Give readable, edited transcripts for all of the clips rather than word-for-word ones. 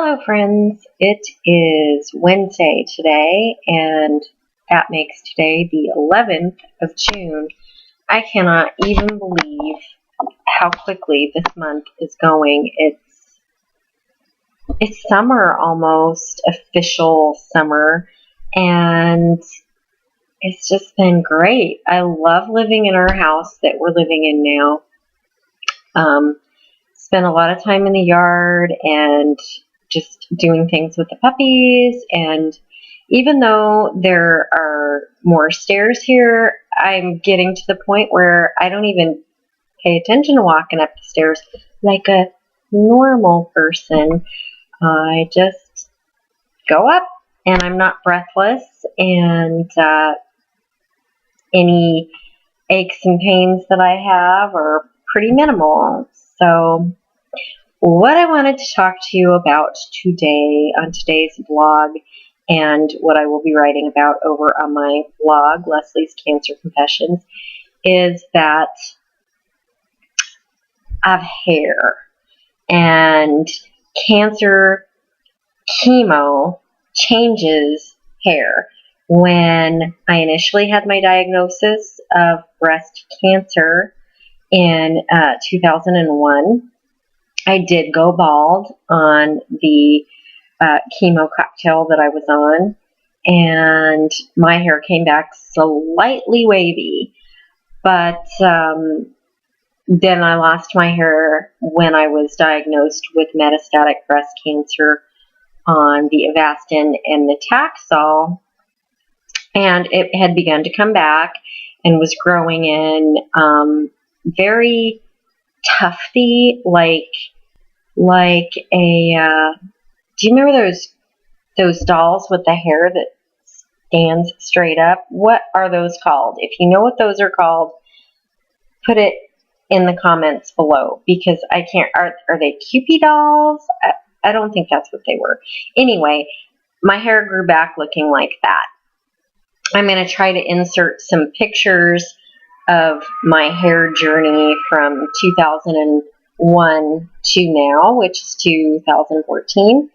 Hello, friends. It is Wednesday today, and that makes today the 11th of June. I cannot even believe how quickly this month is going. It's summer almost, official summer, and it's just been great. I love living in our house that we're living in now. Spend a lot of time in the yard and just doing things with the puppies, and even though there are more stairs here, I'm getting to the point where I don't even pay attention to walking up the stairs like a normal person. I just go up and I'm not breathless, and any aches and pains that I have are pretty minimal. So what I wanted to talk to you about today on today's blog, and what I will be writing about over on my blog, Leslie's Cancer Confessions, is that I have hair, and cancer chemo changes hair. When I initially had my diagnosis of breast cancer in 2001, I did go bald on the chemo cocktail that I was on, and my hair came back slightly wavy. But then I lost my hair when I was diagnosed with metastatic breast cancer on the Avastin and the Taxol, and it had begun to come back and was growing in very tufty, like a do you remember those dolls with the hair that stands straight up? What are those called? If you know what those are called, put it in the comments below, because I can't. Are they Kewpie dolls? I don't think that's what they were. Anyway, my hair grew back looking like that. I'm going to try to insert some pictures of my hair journey from 2001 to now, which is 2014.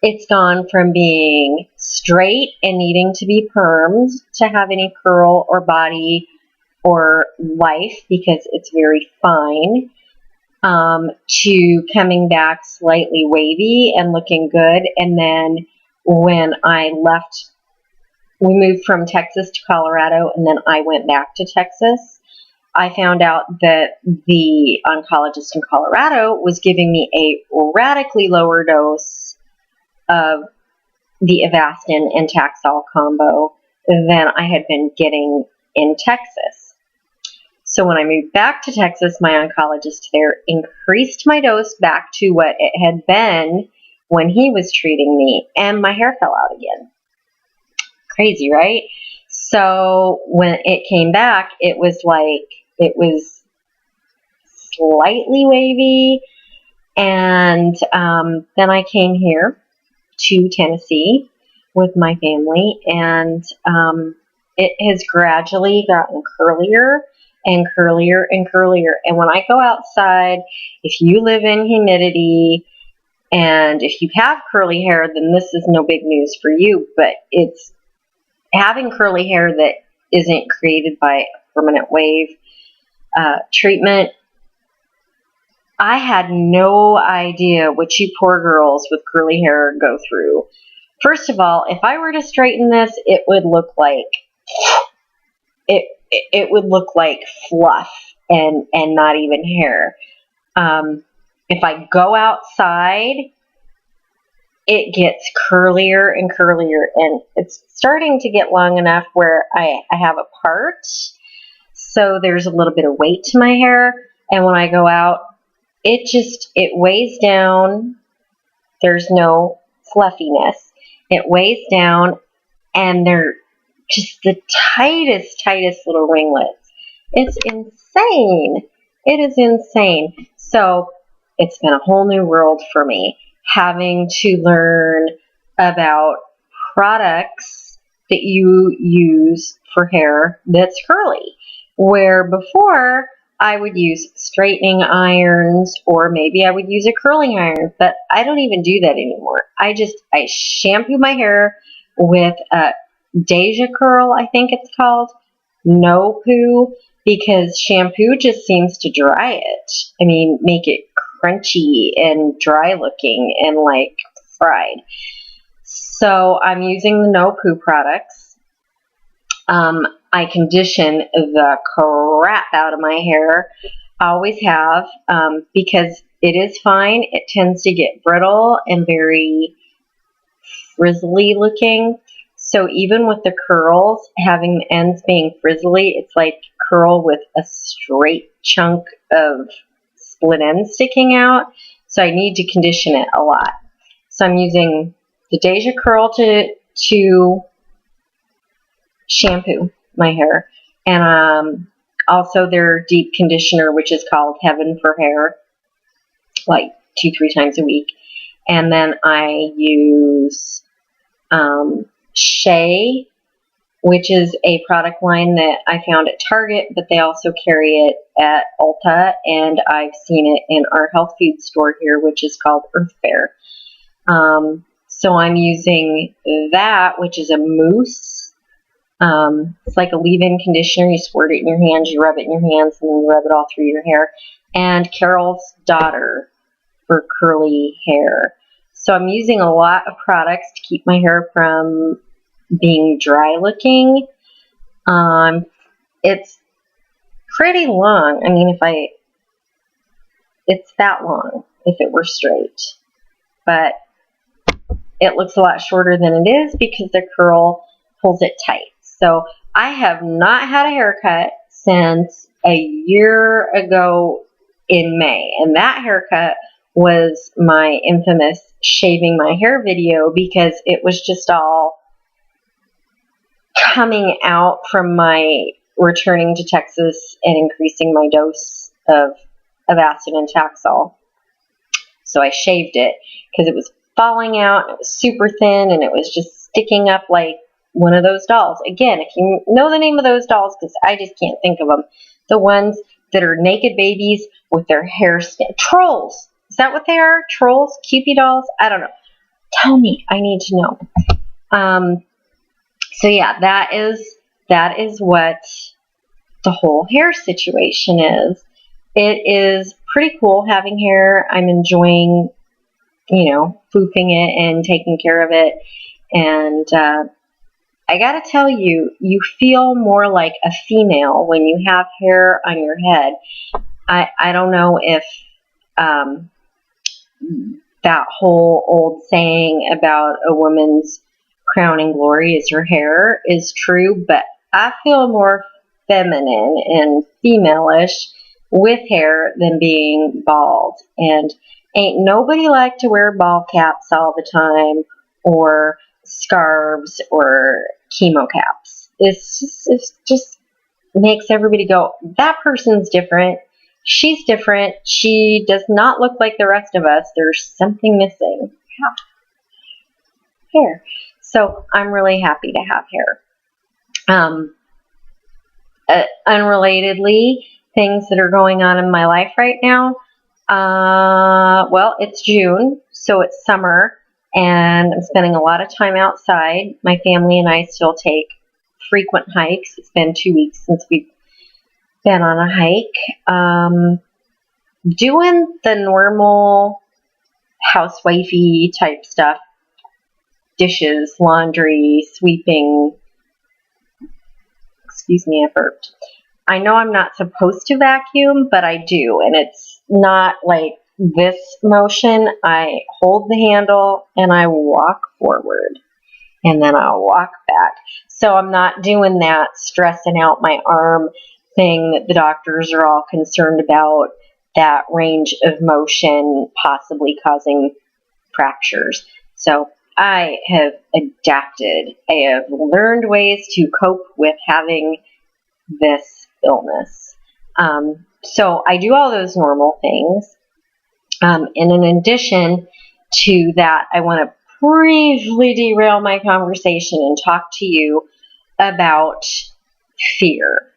It's gone from being straight and needing to be permed to having a curl or body or life, because it's very fine, to coming back slightly wavy and looking good. And then when I left, we moved from Texas to Colorado, and then I went back to Texas. I found out that the oncologist in Colorado was giving me a radically lower dose of the Avastin and Taxol combo than I had been getting in Texas. So when I moved back to Texas, my oncologist there increased my dose back to what it had been when he was treating me, and my hair fell out again. Crazy, right? So when it came back, it was slightly wavy, and then I came here to Tennessee with my family, and it has gradually gotten curlier and curlier and curlier. And when I go outside, if you live in humidity and if you have curly hair, then this is no big news for you, but it's having curly hair that isn't created by a permanent wave treatment. I had no idea what you poor girls with curly hair go through. First of all, if I were to straighten this, it would look like it would look like fluff and not even hair. If I go outside, it gets curlier and curlier, and it's starting to get long enough where I have a part, so there's a little bit of weight to my hair, and when I go out, it weighs down. There's no fluffiness. It weighs down, and they're just the tightest little ringlets. It's insane. It is insane. So it's been a whole new world for me, having to learn about products that you use for hair that's curly. Where before I would use straightening irons, or maybe I would use a curling iron, but I don't even do that anymore. I shampoo my hair with a Deja Curl, I think it's called, no poo, because shampoo just seems to dry it. I mean, make it crunchy and dry looking and like fried. So I'm using the no poo products. I condition the crap out of my hair. I always have, because it is fine. It tends to get brittle and very frizzly looking. So even with the curls, having the ends being frizzly, it's like curl with a straight chunk of split ends sticking out. So I need to condition it a lot. So I'm using the Deja Curl to shampoo my hair, and also their deep conditioner, which is called Heaven for Hair, like 2-3 times a week. And then I use Shea, which is a product line that I found at Target, but they also carry it at Ulta, and I've seen it in our health food store here, which is called Earth Fare. So I'm using that, which is a mousse. It's like a leave-in conditioner. You squirt it in your hands, you rub it in your hands, and then you rub it all through your hair. And Carol's Daughter for curly hair. So I'm using a lot of products to keep my hair from being dry looking. It's pretty long. I mean, it's that long if it were straight, but it looks a lot shorter than it is because the curl pulls it tight. So I have not had a haircut since a year ago in May, and that haircut was my infamous shaving my hair video, because it was just all coming out from my returning to Texas and increasing my dose of Avastin and Taxol. So I shaved it because it was falling out, it was super thin, and it was just sticking up like one of those dolls. Again, if you know the name of those dolls, because I just can't think of them, the ones that are naked babies with their hair trolls. Is that what they are? Trolls? Cupid dolls? I don't know. Tell me. I need to know. So yeah, that is what the whole hair situation is. It is pretty cool having hair. I'm enjoying, foofing it and taking care of it. And I gotta tell you, you feel more like a female when you have hair on your head. I don't know if that whole old saying about a woman's crowning glory is her hair is true, but I feel more feminine and female-ish with hair than being bald. And ain't nobody like to wear ball caps all the time, or scarves, or chemo caps. It just makes everybody go, that person's different. She's different. She does not look like the rest of us. There's something missing. Hair. So I'm really happy to have hair. Unrelatedly, things that are going on in my life right now. Well, it's June, so it's summer, and I'm spending a lot of time outside. My family and I still take frequent hikes. It's been 2 weeks since we've been on a hike. Doing the normal housewifey type stuff. dishes, laundry, sweeping. Excuse me, I burped. I know I'm not supposed to vacuum, but I do, and it's not like this motion. I hold the handle and I walk forward, and then I'll walk back. So I'm not doing that stressing out my arm thing that the doctors are all concerned about, that range of motion possibly causing fractures. So I have adapted. I have learned ways to cope with having this illness. So I do all those normal things. And in addition to that, I want to briefly derail my conversation and talk to you about fear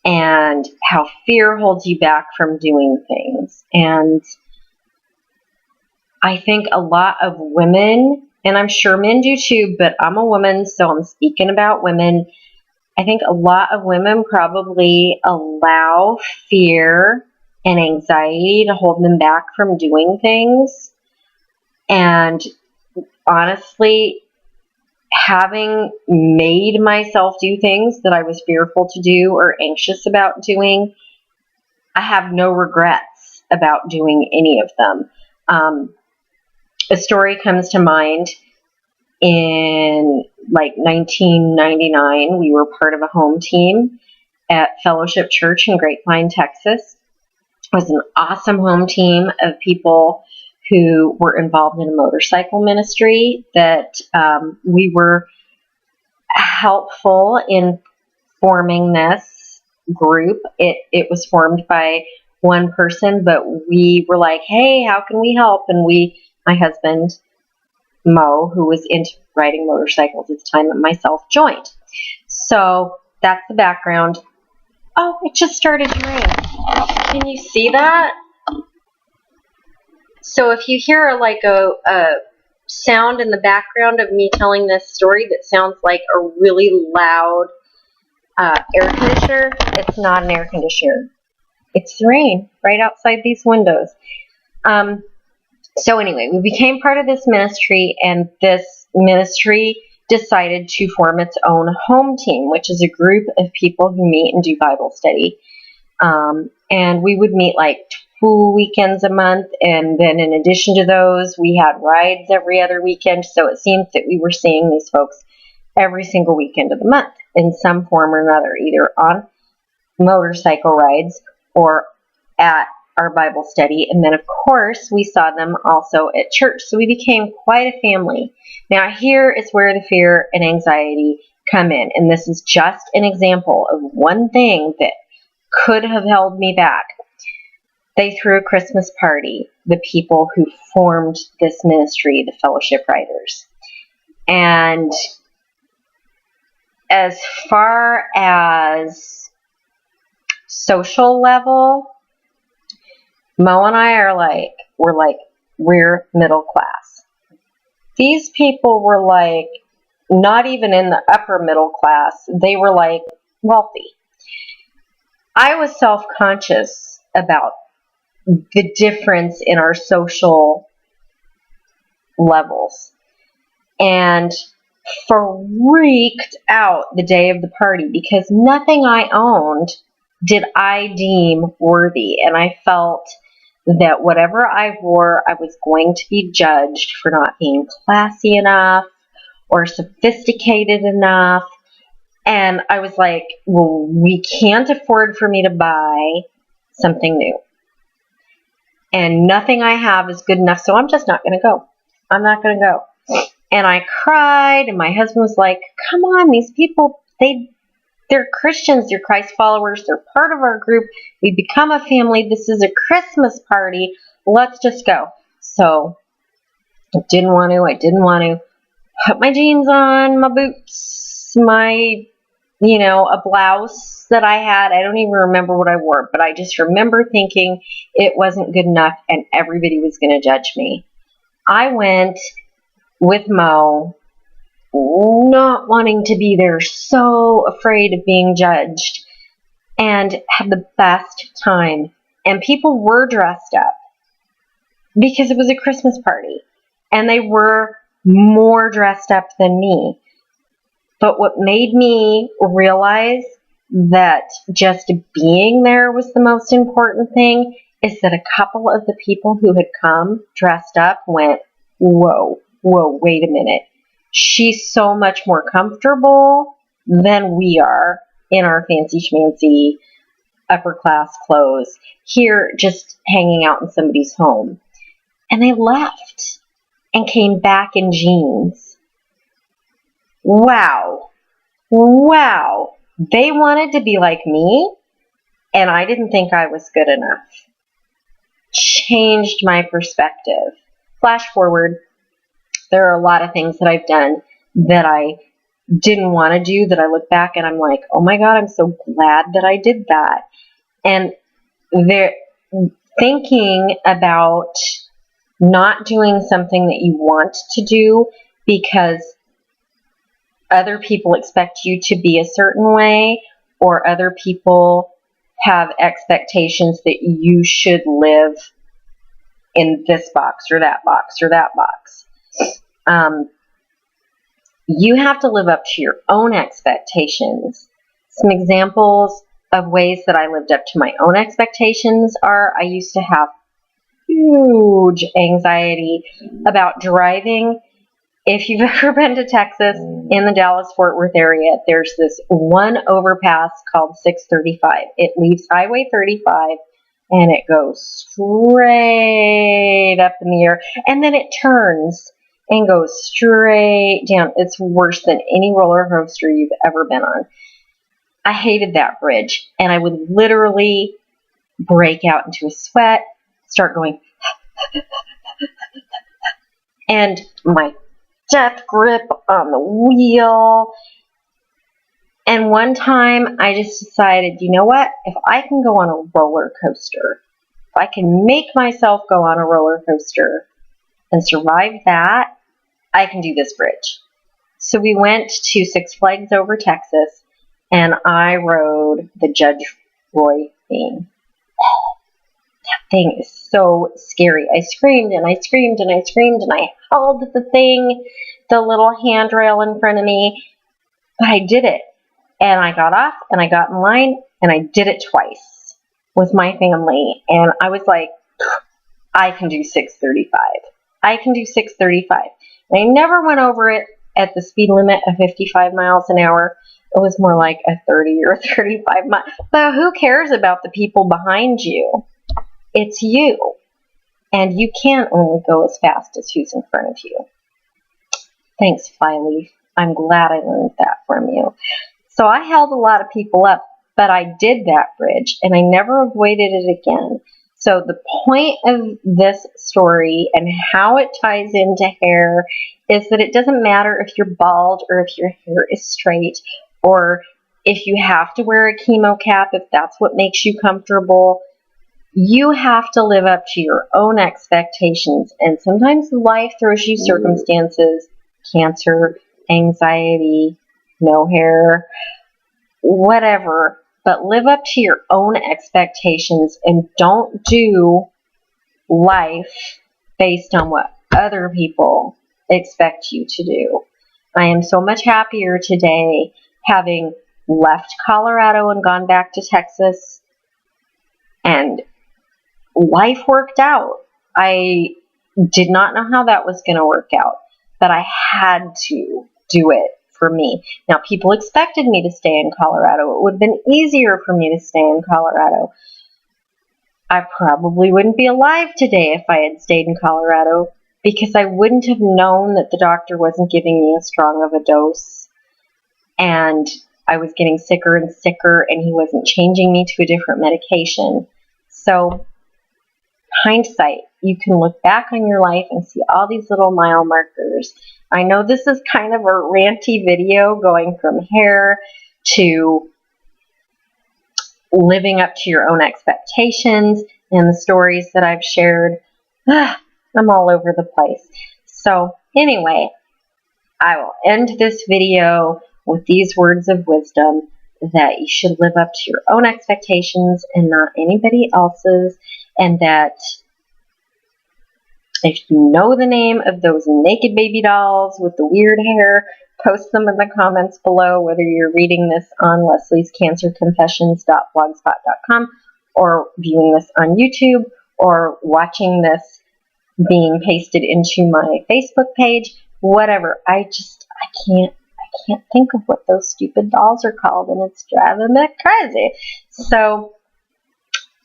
and how fear holds you back from doing things. And I think a lot of women, and I'm sure men do too, but I'm a woman, so I'm speaking about women. I think a lot of women probably allow fear and anxiety to hold them back from doing things. And honestly, having made myself do things that I was fearful to do or anxious about doing, I have no regrets about doing any of them. A story comes to mind. In like 1999, we were part of a home team at Fellowship Church in Grapevine, Texas. It was an awesome home team of people who were involved in a motorcycle ministry that we were helpful in forming this group. It was formed by one person, but we were like, hey, how can we help? And my husband, Mo, who was into riding motorcycles at the time, and myself joined. So that's the background. Oh, it just started to rain. Can you see that? So if you hear a sound in the background of me telling this story that sounds like a really loud air conditioner, it's not an air conditioner. It's the rain right outside these windows. So anyway, we became part of this ministry, and this ministry decided to form its own home team, which is a group of people who meet and do Bible study. And we would meet like 2 weekends a month, and then in addition to those, we had rides every other weekend. So it seems that we were seeing these folks every single weekend of the month in some form or another, either on motorcycle rides or at our Bible study. And then, of course, we saw them also at church. So we became quite a family. Now, here is where the fear and anxiety come in. And this is just an example of one thing that could have held me back. They threw a Christmas party, the people who formed this ministry, the Fellowship Riders. And as far as social level, Mo and I we're middle class. These people were like not even in the upper middle class. They were like wealthy. I was self-conscious about the difference in our social levels and freaked out the day of the party because nothing I owned did I deem worthy. And I felt that whatever I wore, I was going to be judged for not being classy enough or sophisticated enough. And I was like, well, we can't afford for me to buy something new. And nothing I have is good enough, so I'm just not going to go. I'm not going to go. And I cried, and my husband was like, come on, these people, they're Christians, they're Christ followers, they're part of our group, we become a family, this is a Christmas party, let's just go. So, I didn't want to put my jeans on, my boots, a blouse that I had. I don't even remember what I wore, but I just remember thinking it wasn't good enough and everybody was going to judge me. I went with Mo, not wanting to be there, so afraid of being judged, and had the best time. And people were dressed up because it was a Christmas party, and they were more dressed up than me. But what made me realize that just being there was the most important thing is that a couple of the people who had come dressed up went, whoa, wait a minute. She's so much more comfortable than we are in our fancy schmancy upper class clothes here just hanging out in somebody's home. And they left and came back in jeans. Wow. They wanted to be like me, and I didn't think I was good enough. Changed my perspective. Flash forward, there are a lot of things that I've done that I didn't want to do, that I look back and I'm like, oh my God, I'm so glad that I did that. And they're thinking about not doing something that you want to do because other people expect you to be a certain way, or other people have expectations that you should live in this box or that box or that box. You have to live up to your own expectations. Some examples of ways that I lived up to my own expectations are, I used to have huge anxiety about driving. If you've ever been to Texas in the Dallas-Fort Worth area, there's this one overpass called 635. It leaves Highway 35 and it goes straight up in the air, and then it turns and goes straight down. It's worse than any roller coaster you've ever been on. I hated that bridge, and I would literally break out into a sweat, start going, and my death grip on the wheel. And one time I just decided, you know what? If I can go on a roller coaster, if I can make myself go on a roller coaster and survive that, I can do this bridge. So we went to Six Flags Over Texas, and I rode the Judge Roy thing. That thing is so scary. I screamed and I screamed and I screamed, and I held the thing, the little handrail in front of me, but I did it. And I got off and I got in line and I did it twice with my family. And I was like, I can do 635. I can do 635. And I never went over it at the speed limit of 55 miles an hour. It was more like a 30 or 35 miles. But who cares about the people behind you? It's you. And you can't only go as fast as who's in front of you. Thanks, Flyleaf. I'm glad I learned that from you. So I held a lot of people up, but I did that bridge, and I never avoided it again. So the point of this story and how it ties into hair is that it doesn't matter if you're bald or if your hair is straight, or if you have to wear a chemo cap, if that's what makes you comfortable. You have to live up to your own expectations, and sometimes life throws you circumstances, cancer, anxiety, no hair, whatever, but live up to your own expectations and don't do life based on what other people expect you to do. I am so much happier today having left Colorado and gone back to Texas, and life worked out. I did not know how that was going to work out, but I had to do it for me. Now, people expected me to stay in Colorado. It would have been easier for me to stay in Colorado. I probably wouldn't be alive today if I had stayed in Colorado, because I wouldn't have known that the doctor wasn't giving me as strong of a dose, and I was getting sicker and sicker, and he wasn't changing me to a different medication. So, hindsight, you can look back on your life and see all these little mile markers. I know this is kind of a ranty video going from hair to living up to your own expectations and the stories that I've shared. I'm all over the place. So anyway, I will end this video with these words of wisdom, that you should live up to your own expectations and not anybody else's, and that If you know the name of those naked baby dolls with the weird hair, post them in the comments below, whether you're reading this on lesliescancerconfessions.blogspot.com or viewing this on YouTube or watching this being pasted into my Facebook page, whatever. I can't think of what those stupid dolls are called, and it's driving me crazy. So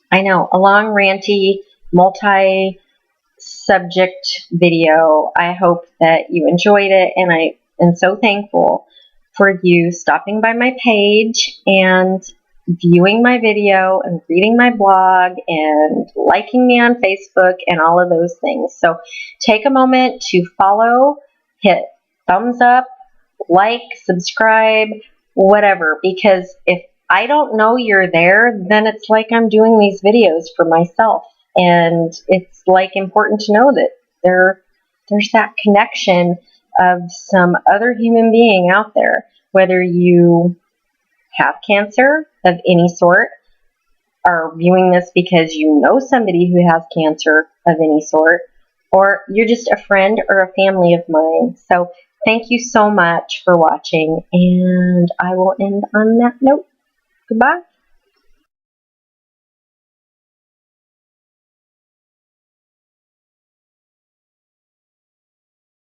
I know, a long, ranty, multi-subject video. I hope that you enjoyed it, and I am so thankful for you stopping by my page and viewing my video and reading my blog and liking me on Facebook and all of those things. So take a moment to follow, hit thumbs up, like, subscribe, whatever, because if I don't know you're there, then it's like I'm doing these videos for myself, and it's like important to know that there's that connection of some other human being out there, whether you have cancer of any sort, are viewing this because you know somebody who has cancer of any sort, or you're just a friend or a family of mine. So thank you so much for watching, and I will end on that note. Goodbye.